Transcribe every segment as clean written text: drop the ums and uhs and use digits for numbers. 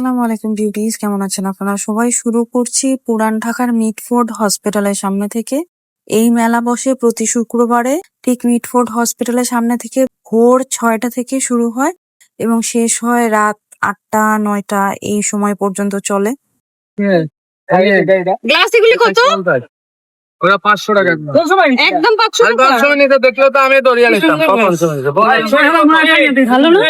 আসসালামু আলাইকুম বিউটিজ, কেমন আছেন আপনারা সবাই? শুরু করছি পুরান ঢাকার মিটফোর্ড হসপিটালের সামনে থেকে। এই মেলা বসে প্রতি শুক্রবারে, ঠিক মিটফোর্ড হসপিটালের সামনে থেকে। ভোর 6টা থেকে শুরু হয় এবং শেষ হয় রাত 8টা 9টা, এই সময় পর্যন্ত চলে। গ্লাস এগুলি কত? ওরা 500 টাকা একদম 500 টাকা। 500 নিতে দেখলে তো আমি দরিয়া নিতাম। ভালো না?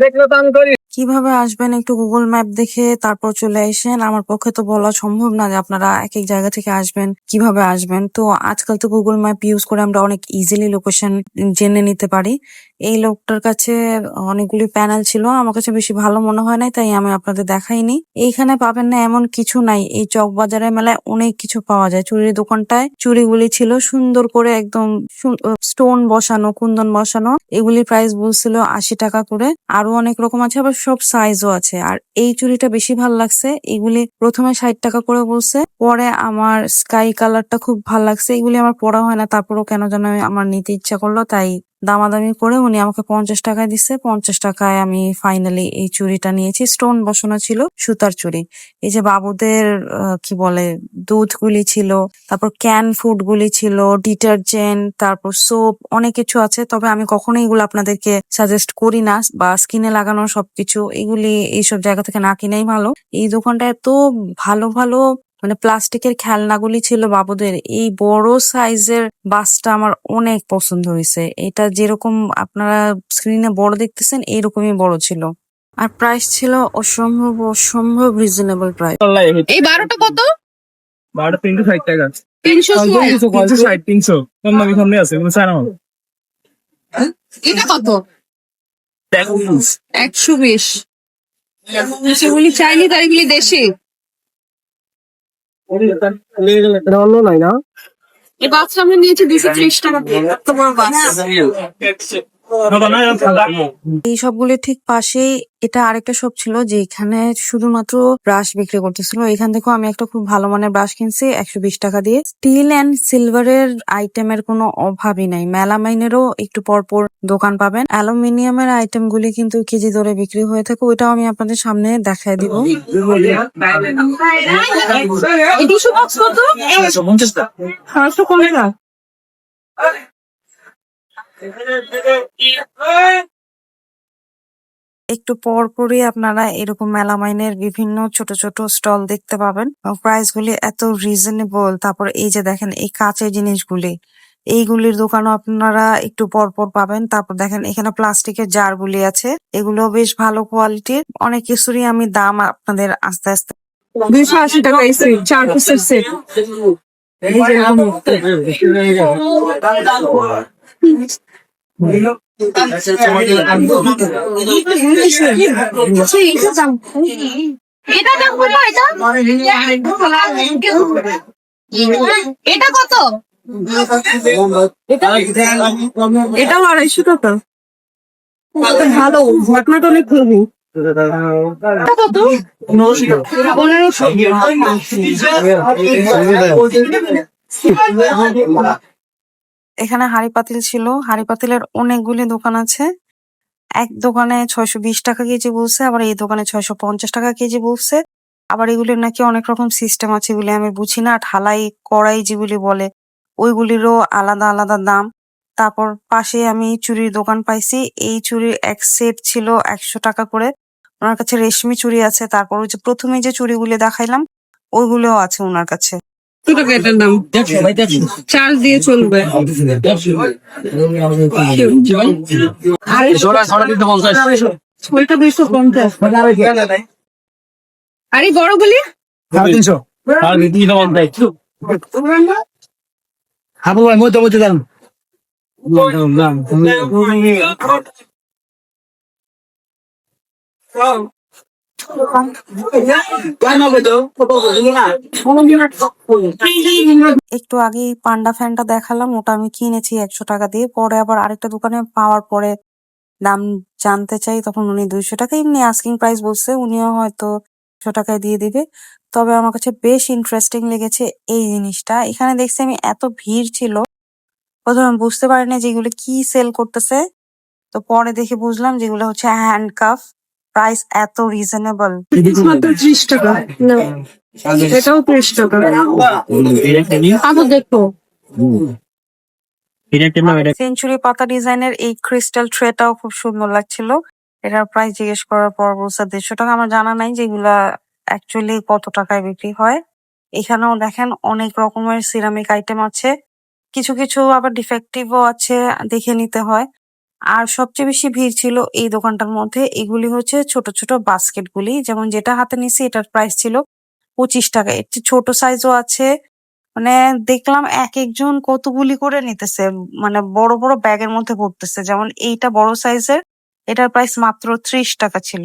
দেখলে তো আমি দরিয়া। কিভাবে আসবেন একটু গুগল ম্যাপ দেখে তারপর চলে আসেন। আমার পক্ষে তো বলা সম্ভব না যে আপনারা এক এক জায়গা থেকে আসবেন, কিভাবে আসবেন। তো আজকাল তো গুগল ম্যাপ ইউজ করে আমরা অনেক ইজিলি লোকেশন জেনে নিতে পারি। এই লোকটার কাছে অনেকগুলি প্যানেল ছিল, আমার কাছে বেশি ভালো মনে হয় নাই, তাই আমি আপনাদের দেখাইনি। এইখানে পাবেন না এমন কিছু নাই। এই চক বাজারের মেলায় অনেক কিছু পাওয়া যায়। চুরির দোকানটায় চুড়িগুলি ছিল সুন্দর করে, একদম স্টোন বসানো, কুন্দন বসানো। এগুলির প্রাইস বলছিল 80 টাকা করে। আরো অনেক রকম আছে, আবার সব সাইজও আছে। আর এই চুড়িটা বেশি ভালো লাগছে। এগুলি প্রথমে 60 টাকা করে বলছে, পরে আমার স্কাই কালারটা খুব ভালো লাগছে। এগুলি আমার পরা হয় না, তারপরও কেন যেন আমার নিতে ইচ্ছা করলো, তাই দামাদামি করে উনি আমাকে 50 টাকায় দিচ্ছে। 50 টাকায় আমি ফাইনালি এই চুড়িটা নিয়েছি। স্টোন বসানো ছিল, সুতার চুড়ি। এই যে বাবুদের কি বলে, দুধ গুলি ছিল, তারপর ক্যান ফুড গুলি ছিল, ডিটারজেন্ট, তারপর সোপ, অনেক কিছু আছে। তবে আমি কখনোই এগুলো আপনাদেরকে সাজেস্ট করি না, বা স্কিনে লাগানো সবকিছু এগুলি এইসব জায়গা থেকে না কিনাই ভালো। এই দোকানটা এত ভালো ভালো মানে প্লাস্টিকের খেলনাগুলি ছিল বাবুদের। এই বড় সাইজের বাসটা আমার অনেক পছন্দ হয়েছে। এটা যেরকম আপনারা স্ক্রিনে বড় দেখতেছেন এইরকমই বড় ছিল। আর প্রাইস ছিল অসম্ভব অসম্ভব রিজনেবল প্রাইস। এই 12টা কত? 12 360 টাকা। 360। 360 300 কম দামি সামনে আছে কোনো চায় না। এটা কত? 120। সেগুলি চাইনি, তার এগুলি দেশি। এটা অন্য নাই না। এই বাচ্চা আমরা নিয়েছি 230 টাকা দিয়ে। তোমার বাচ্চা এই সবগুলি ঠিক পাশেই এটা আরেকটা শপ ছিল, যে এখানে শুধুমাত্র ব্রাশ বিক্রি করতেছিল। এখান থেকেও আমি একটা খুব ভালো মানের ব্রাশ কিনছি 120 টাকা দিয়ে। স্টিল অ্যান্ড সিলভারের আইটেমের কোনো অভাবই নাই। মেলামাইনেরও একটু পরপর দোকান পাবেন। অ্যালুমিনিয়ামের আইটেম গুলি কিন্তু কেজি দরে বিক্রি হয়ে থাকে, ওইটাও আমি আপনাদের সামনে দেখায় দিব। এই টিস্যু বক্স কত? 500 কমে না। একটু পরপরই আপনারা এরকম মেলামাইনের বিভিন্ন ছোট ছোট স্টল দেখতে পাবেন। প্রাইস গুলি এত রিজনেবল। তারপর এই যে দেখেন এই কাঁচের জিনিসগুলি, এইগুলির দোকানও আপনারা একটু পরপর পাবেন। তারপর দেখেন এখানে প্লাস্টিকের জারগুলি আছে, এগুলো বেশ ভালো কোয়ালিটির। অনেক কিছুরই আমি দাম আপনাদের আস্তে আস্তে 280 টাকা এই সেট, 4 পিসের সেট। এটা দাম কত? এটা কত? এটাও 250 টাকা। ভালো, ঘটনাটা অনেক ভালো। কত? 1500। এখানে হাঁড়ি পাতিল ছিল। হাঁড়ি পাতিলের অনেকগুলি দোকান আছে। এক দোকানে 620 টাকা কেজি বলছে, আবার এই দোকানে 650 টাকা কেজি বলছে। আবার এগুলির নাকি অনেক রকম সিস্টেম আছে, এগুলি আমি বুঝি না। ঢালাই কড়াই যেগুলি বলে, ওইগুলিরও আলাদা আলাদা দাম। তারপর পাশে আমি চুড়ির দোকান পাইছি। এই চুড়ির এক সেট ছিল 100 টাকা করে। ওনার কাছে রেশমি চুড়ি আছে। তারপর ওই যে প্রথমে যে চুড়িগুলি দেখাইলাম ওইগুলোও আছে ওনার কাছে। কত টাকা এটার দাম? চার্জ দিয়ে চলবে। ওইটা 250। আর এই বড়গুলি? 350 আর বিক্রি দাম দেয় হাবু ভাই মতো মতো দাম একটু আগে পান্ডা ফ্যানটা দেখালাম, ওটা আমি কিনেছি 100 টাকা দিয়ে। পরে আবার আরেকটা দোকানে পাওয়ার পরে দাম জানতে চাই, তখন উনি 200 টাকা এমনি আস্কিং প্রাইস বলছে, উনিও হয়তো 100 টাকায় দিয়ে দিবে। তবে আমার কাছে বেশ ইন্টারেস্টিং লেগেছে এই জিনিসটা। এখানে দেখছি আমি এত ভিড় ছিল, প্রথমে বুঝতে পারিনি যে এগুলো কি সেল করতেছে। তো পরে দেখে বুঝলাম যেগুলো হচ্ছে হ্যান্ডকাফ, প্রাইস এত রিজনেবল। মাত্র 30 টাকা। না, এটাও 30 টাকা। আবার দেখো, সেঞ্চুরি পাতা ডিজাইনের এই ক্রিস্টাল ট্রেটাও খুব সুন্দর লাগছিল। এটার প্রাইস জিজ্ঞেস করার পর বলছে 150 টাকা। আমার জানা নাই যে এগুলা অ্যাকচুয়ালি কত টাকায় বিক্রি হয়। এখানেও দেখেন অনেক রকমের সিরামিক আইটেম আছে, কিছু কিছু আবার ডিফেক্টিভও আছে, দেখে নিতে হয়। আর সবচেয়ে বেশি ভিড় ছিল এই দোকানটার মধ্যে, এগুলি হচ্ছে ছোট ছোট বাস্কেট গুলি। যেমন যেটা হাতে নিছি এটার প্রাইস ছিল 25 টাকা। এর চেয়ে ছোট সাইজও আছে। মানে দেখলাম এক একজন কতগুলি করে নিতেছে, মানে বড় বড় ব্যাগের মধ্যে ভরতেছে। যেমন এইটা বড় সাইজের, এটার প্রাইস মাত্র 30 টাকা ছিল।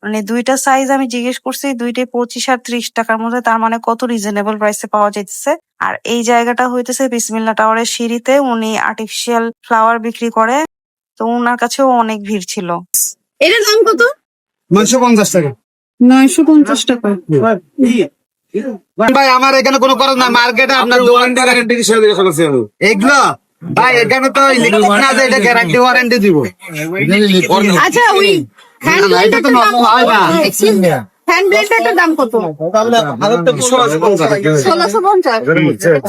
মানে দুইটা সাইজ আমি জিজ্ঞেস করছি, দুইটাই 25 আর 30 টাকার মধ্যে, তার মানে কত রিজনেবল প্রাইসে পাওয়া যাইতেছে। আর এই জায়গাটা হইতেছে বিসমিল্লাহ টাওয়ারের সিঁড়িতে, উনি আর্টিফিশিয়াল ফ্লাওয়ার বিক্রি করে, তো উনার কাছেও অনেক ভিড় ছিল। এটার দাম কত? 950 টাকা। 950 টাকা। ভাই আমার এখানে কোনো খরচ না, মার্কেটে আপনার ওয়ারেন্টি গ্যারান্টি এগুলো ভাই এখানে তো লিখুন না যে এটা গ্যারান্টি ওয়ারেন্টি দিব। আচ্ছা, ওই হ্যান্ড না, এটা তো নষ্ট হয় না। হ্যান্ড ব্লেন্ডারটার দাম কত? 1650।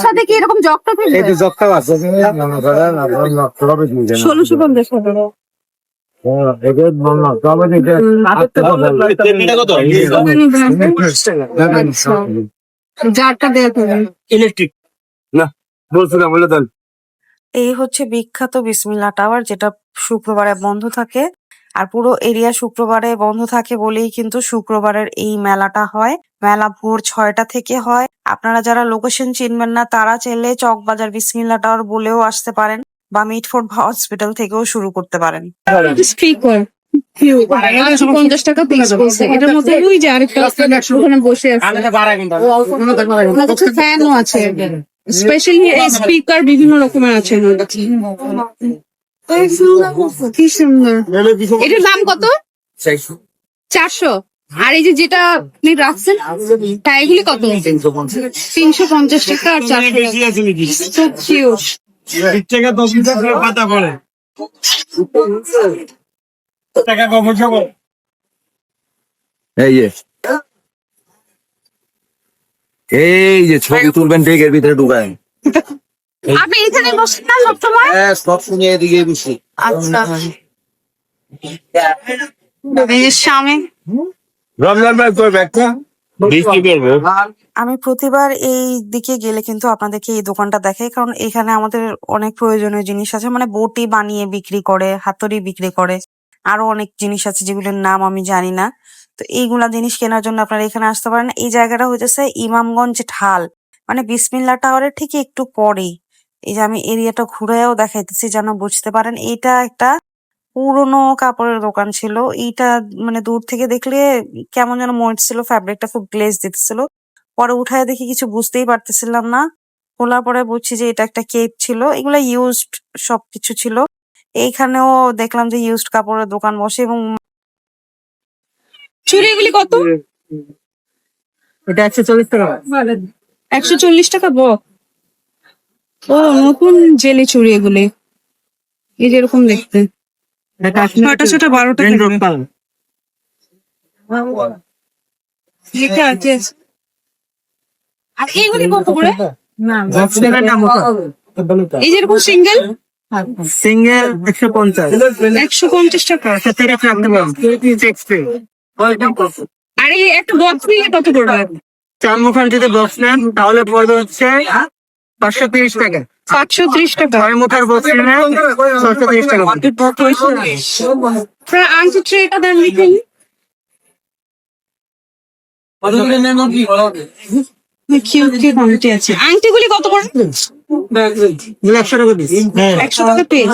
সাথে কি এরকম জগটা পেলে? এই যে জগটা আছে 1650 টাকা। জারটা দেয়া হবে। ইলেকট্রিক না বলছিলাম বলে দেন। এই হচ্ছে বিখ্যাত বিসমিল্লাহ টাওয়ার, যেটা শুক্রবারে বন্ধ থাকে। আর পুরো এরিয়া শুক্রবারে বন্ধ থাকে বলেই কিন্তু শুক্রবারের এই মেলাটা হয়। মেলা ভোর 6টা থেকে হয়। আপনারা যারা লোকেশন চিনবেন না তারা চাইলে চকবাজার বিসমিল্লাহ টাওয়ার বলেও আসতে পারেন, বা মিটফোর্ড হসপিটাল থেকেও শুরু করতে পারেন। স্পিকার 50 টাকা পিস বলছে। এটার মধ্যে ওই যে আরেকটা ওখানে বসে আছে, ফ্যানও আছে, স্পেশালি স্পিকার বিভিন্ন রকমের আছে। কি সুন্দর। এটার দাম কত? 400। আর এই যে যেটা আপনি রাখছেন এগুলি কত? 350 টাকা আর 400 টাকা। এই যে ছবি তুলবেন ডেকের ভিতরে ঢুকায়। আপনি এখানে বসেন না সবসময়? হ্যাঁ সব শুনে এদিকে বসি। আচ্ছা, এই যে সামনে রমজান ভাই তোর ব্যাগটা বৃষ্টি করবো। আমি প্রতিবার এই দিকে গেলে কিন্তু আপনাদেরকে এই দোকানটা দেখাই, কারণ এখানে আমাদের অনেক প্রয়োজনীয় জিনিস আছে। মানে বটি বানিয়ে বিক্রি করে, হাতুড়ি বিক্রি করে, আরো অনেক জিনিস আছে যেগুলোর নাম আমি জানি না। তো এইগুলা জিনিস কেনার জন্য আপনারা এখানে আসতে পারেন। এই জায়গাটা হইতেছে ইমামগঞ্জ ঢাল, মানে বিসমিল্লাহ টাওয়ারের ঠিক একটু পরেই। এই যে আমি এরিয়াটা ঘুরেও দেখাইতেছি যেন বুঝতে পারেন। এইটা একটা পুরোনো কাপড়ের দোকান ছিল। এইটা মানে দূর থেকে দেখলে কেমন যেন মনে হচ্ছিল, ফ্যাব্রিকটা খুব গ্লেজ দিতেছিল। পরে উঠায় দেখি কিছু বুঝতেই পারতেছিলাম না, খোলার পরে বুঝছি যে এটা একটা কেপ ছিল। এগুলা ইউজড সবকিছু ছিল। এইখানেও দেখলাম যে ইউজড কাপড়ের দোকান বসে। এবং চুড়ি এগুলি কত? এটা 140 টাকা। 140 টাকা বক। ও নতুন জেলি চুড়ি এগুলি, এই যে এরকম দেখতে। ছয়টা 12 টাকা লেখা আছে। আর এইগুলি কত করে? এই যে এরকম সিঙ্গেল সিঙ্গেল 150 150 টাকা। আর এই একটা বক্স নিলে কত করবে? চার মুখান যদি বক্স নেন তাহলে পড়বে হচ্ছে 530 টাকা। 530 টাকা। 6 মুখার বক্স নেন 630 টাকা। আপনার আংটি ট্রেটা দেন লিখেন। কিউট কিউট আংটি আছে। আংটিগুলি কত করে? 100 টাকা পিস। 100 টাকা পিস।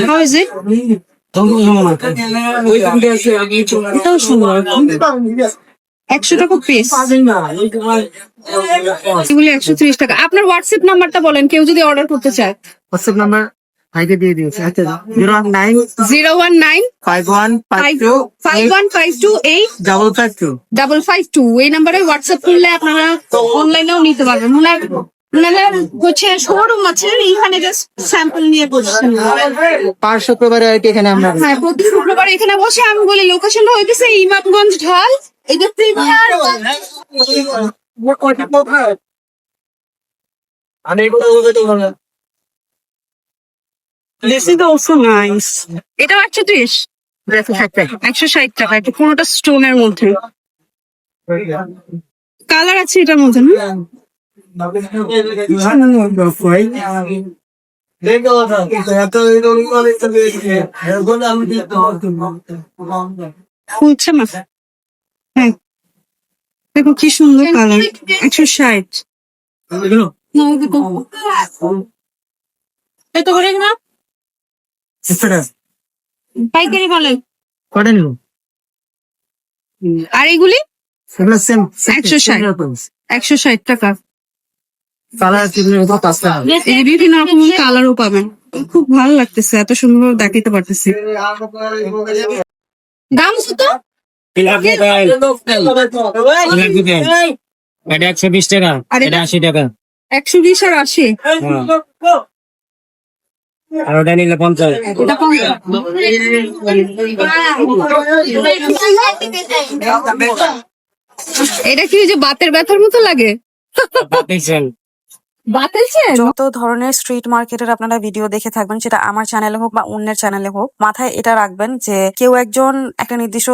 How is it? এটাও সুন্দর। 100 টাকা পিস। এগুলি 130 টাকা। আপনার হোয়াটসঅ্যাপ নাম্বারটা বলেন, কেউ যদি অর্ডার করতে চায়। হোয়াটসঅ্যাপ নাম্বার ভাইকে দিয়ে দিয়েছে। আচ্ছা 019 019 5152 5152 552 552। এই নাম্বারে হোয়াটসঅ্যাপ করলে আপনারা অনলাইনেও নিতে পারবেন। মানে হচ্ছে শোরুম আছে, এইখানে জাস্ট স্যাম্পল নিয়ে বসছেন। পার শুক্রবারে আর কি এখানে আমরা হ্যাঁ, প্রতি শুক্রবার এখানে বসে। আমি বলি লোকেশনটা হইতেছে ইমামগঞ্জ ঢাল, এই যে premier. This is also nice. এটা 130, 160 টাকা। এটা পুরোটা স্টোনের মধ্যে, কালার আছে এটার মধ্যে না? খুলছে না। হ্যাঁ, দেখো কি সুন্দর কালার। 160। এত করে না পাইকারি বলেন। কটা নিব আর এগুলি সেগুলো সেম 160 টাকা। কালার আছে পাঁচটা এই বিভিন্ন রকমের কালারও পাবেন। খুব ভালো লাগতেছে, এত সুন্দর দেখাইতে পারতেছি। দাম কত? এটা 120 টাকা, আর এটা 80 টাকা, 120 আর 80। আর ওটা নিলে 50। এটা কম। এটা কি ওই যে বাতের ব্যথার মতো লাগে? দেখছেন? বাতেলছে? যত ধরনের স্ট্রিট মার্কেটের আপনারা ভিডিও দেখে থাকবেন, সেটা আমার চ্যানেলে হোক বা অন্যের চ্যানেলে হোক, মাথায় এটা রাখবেন যে কেউ একজন একটা নির্দিষ্ট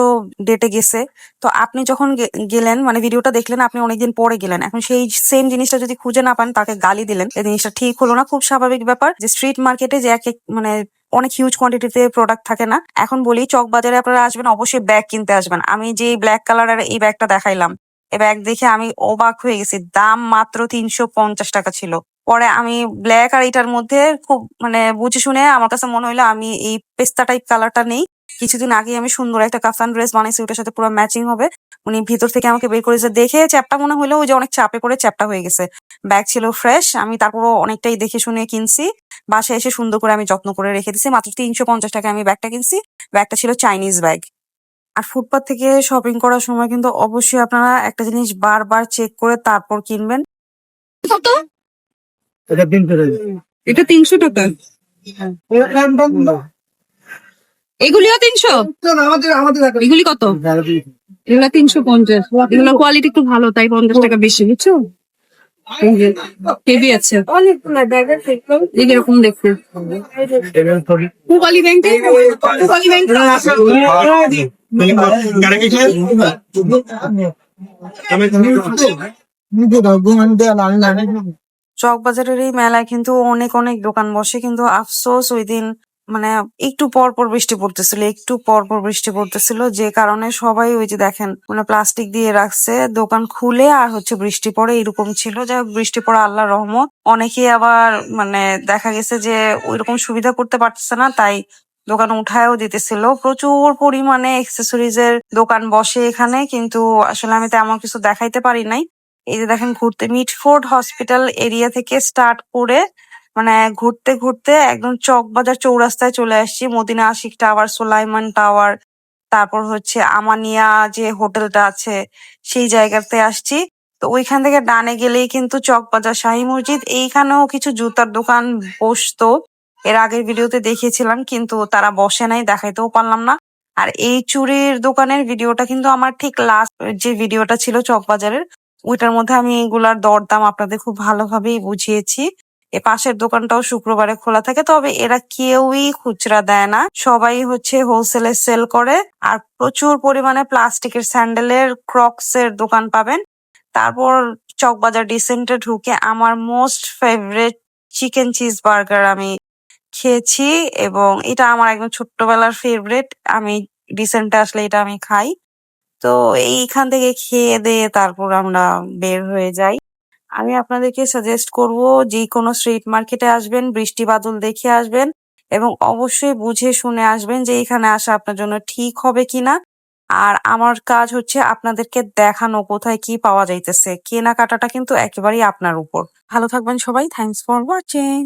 ডেটে গেছে, তো আপনি যখন গেলেন, মানে ভিডিওটা দেখলেন, আপনি অনেকদিন পরে গেলেন, এখন সেই সেম জিনিসটা যদি খুঁজে না পান, তাকে গালি দিলেন, এই জিনিসটা ঠিক হলো না। খুব স্বাভাবিক ব্যাপার যে স্ট্রিট মার্কেটে যে এক এক মানে অনেক হিউজ কোয়ান্টিটিতে প্রোডাক্ট থাকে না। এখন বলি, চক বাজারে আপনারা আসবেন, অবশ্যই ব্যাগ কিনতে আসবেন। আমি যে ব্ল্যাক কালারের এই ব্যাগটা দেখাইলাম, এই ব্যাগ দেখে আমি অবাক হয়ে গেছি। দাম মাত্র 350 টাকা ছিল। পরে আমি ব্ল্যাক আর এটার মধ্যে খুব মানে বুঝে শুনে আমার কাছে মনে হইলো আমি এই পেস্তা টাইপ কালারটা নেই। কিছুদিন আগে আমি সুন্দর একটা কাফতান ড্রেস বানাইছি, ওটার সাথে পুরো ম্যাচিং হবে। উনি ভিতর থেকে আমাকে বের করেছে, দেখে চ্যাপটা মনে হলো ওই যে অনেক চাপে করে চ্যাপটা হয়ে গেছে। ব্যাগ ছিল ফ্রেশ, আমি তারপরও অনেকটাই দেখে শুনে কিনছি। বাসায় এসে সুন্দর করে আমি যত্ন করে রেখে দিছি। মাত্র 350 টাকায় আমি ব্যাগটা কিনছি। ব্যাগটা ছিল চাইনিজ ব্যাগ। আর ফুটপাত থেকে শপিং করার সময় কিন্তু অবশ্যই আপনারা একটা জিনিস বারবার চেক করে তারপর কিনবেন। কত? এটা দিন করে এটা 300 টাকা। এগুলিও 300? এগুলি কত? এগুলা 350। এগুলো কোয়ালিটি একটু ভালো, তাই 50 টাকা বেশি, বুঝছো? হেভি আছে এরকম দেখুন। পুবালি ব্যাংকে, পুবালি ব্যাংক। চকবাজারের এই মেলায় কিন্তু অনেক অনেক দোকান বসে, কিন্তু আফসোস ওই দিন মানে একটু পর পর বৃষ্টি পড়তেছিল, যে কারণে সবাই ওই যে দেখেন মানে প্লাস্টিক দিয়ে রাখছে, দোকান খুলে আর হচ্ছে বৃষ্টি পড়ে, এরকম ছিল। যাই হোক, বৃষ্টি পড়া আল্লাহর রহমত। অনেকে আবার মানে দেখা গেছে যে ওইরকম সুবিধা করতে পারতেছে না, তাই দোকান উঠায়ও দিতেছিল। প্রচুর পরিমাণে এক্সেসরিজ এর দোকান বসে এখানে, কিন্তু আসলে আমি তেমন কিছু দেখাইতে পারি নাই। এই যে দেখেন, ঘুরতে মিটফোর্ড হসপিটাল এরিয়া থেকে স্টার্ট করে মানে ঘুরতে ঘুরতে একদম চকবাজার চৌরাস্তায় চলে আসছি। মদিনা আশিক টাওয়ার, সোলাইমান টাওয়ার, তারপর হচ্ছে আমানিয়া যে হোটেলটা আছে সেই জায়গাতে আসছি। তো ওইখান থেকে ডানে গেলেই কিন্তু চকবাজার শাহী মসজিদ। এইখানেও কিছু জুতার দোকান বসতো, এর আগের ভিডিওতে দেখিয়েছিলাম, কিন্তু তারা বসে নাই, দেখাইতেও পারলাম না। আর এই চুড়ির দোকানের ভিডিওটা কিন্তু আমার ঠিক লাস্ট যে ভিডিওটা ছিল চকবাজারের, ওইটার মধ্যে আমি এগুলার দরদাম আপনাদের খুব ভালোভাবেই বুঝিয়েছি। এ পাশের দোকানটাও শুক্রবারে খোলা থাকে, তবে এরা কেউই খুচরা দেয় না, সবাই হচ্ছে হোলসেলে সেল করে। আর প্রচুর পরিমাণে প্লাস্টিকের স্যান্ডেলের, ক্রক্স এর দোকান পাবেন। তারপর চকবাজার ডিসেন্টে ঢুকে আমার most favourite chicken cheese burger আমি খেয়েছি, এবং এটা আমার একদম ছোট্টবেলার ফেভারিট। আমি ডিসেন্টে আসলে এটা আমি খাই। তো এইখান থেকে খেয়ে দিয়ে তারপর আমরা বের হয়ে যাই। আমি আপনাদেরকে সাজেস্ট করব, যে কোনো স্ট্রিট মার্কেটে আসবেন, বৃষ্টি বাদল দেখে আসবেন, এবং অবশ্যই বুঝে শুনে আসবেন যে এখানে আসা আপনার জন্য ঠিক হবে কিনা। আর আমার কাজ হচ্ছে আপনাদেরকে দেখানো কোথায় কি পাওয়া যাইতেছে। কেনাকাটাটা কিন্তু একেবারেই আপনার উপর। ভালো থাকবেন সবাই। Thanks for watching.